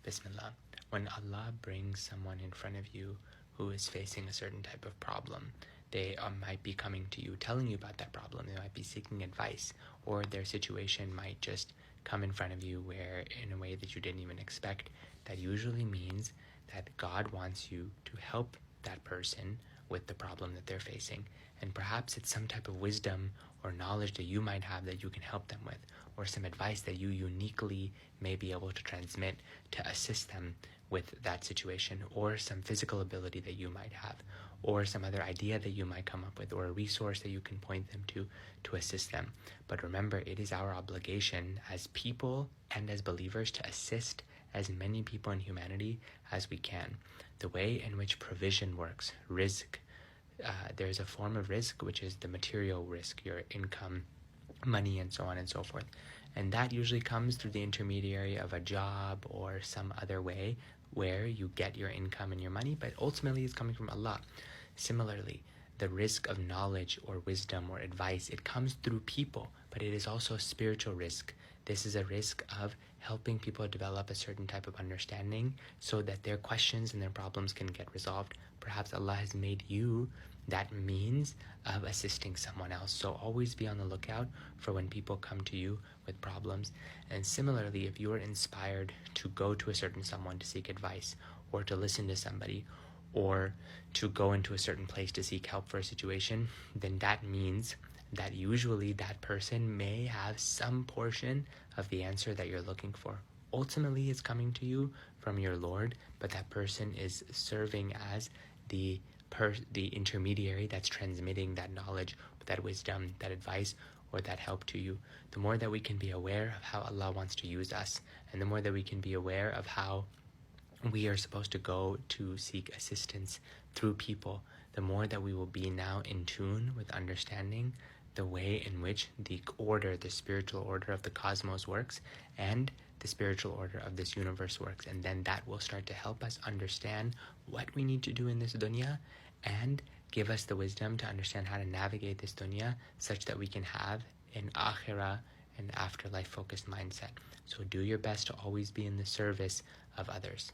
Bismillah. When Allah brings someone in front of you who is facing a certain type of problem, they might be coming to you, telling you about that problem. They might be seeking advice, or their situation might just come in front of you where in a way that you didn't even expect. That usually means that God wants you to help that person with the problem that they're facing. And perhaps it's some type of wisdom or knowledge that you might have that you can help them with, or some advice that you uniquely may be able to transmit to assist them with that situation, or some physical ability that you might have, or some other idea that you might come up with, or a resource that you can point them to assist them. But remember, it is our obligation as people and as believers to assist as many people in humanity as we can. The way in which provision works, rizq, there's a form of rizq which is the material risk, your income, money, and so on and so forth. And that usually comes through the intermediary of a job or some other way where you get your income and your money, but ultimately it's coming from Allah. Similarly, the rizq of knowledge or wisdom or advice, it comes through people, but it is also a spiritual rizq. This is a rizq of helping people develop a certain type of understanding so that their questions and their problems can get resolved. Perhaps Allah has made you that means of assisting someone else. So always be on the lookout for when people come to you with problems. And similarly, if you are inspired to go to a certain someone to seek advice, or to listen to somebody, or to go into a certain place to seek help for a situation, then that means that usually that person may have some portion of the answer that you're looking for. Ultimately, it's coming to you from your Lord, but that person is serving as the intermediary that's transmitting that knowledge, that wisdom, that advice, or that help to you. The more that we can be aware of how Allah wants to use us, and the more that we can be aware of how we are supposed to go to seek assistance through people, the more that we will be now in tune with understanding the way in which the spiritual order of the cosmos works, and the spiritual order of this universe works. And then that will start to help us understand what we need to do in this dunya, and give us the wisdom to understand how to navigate this dunya such that we can have an akhirah and afterlife focused mindset. So do your best to always be in the service of others.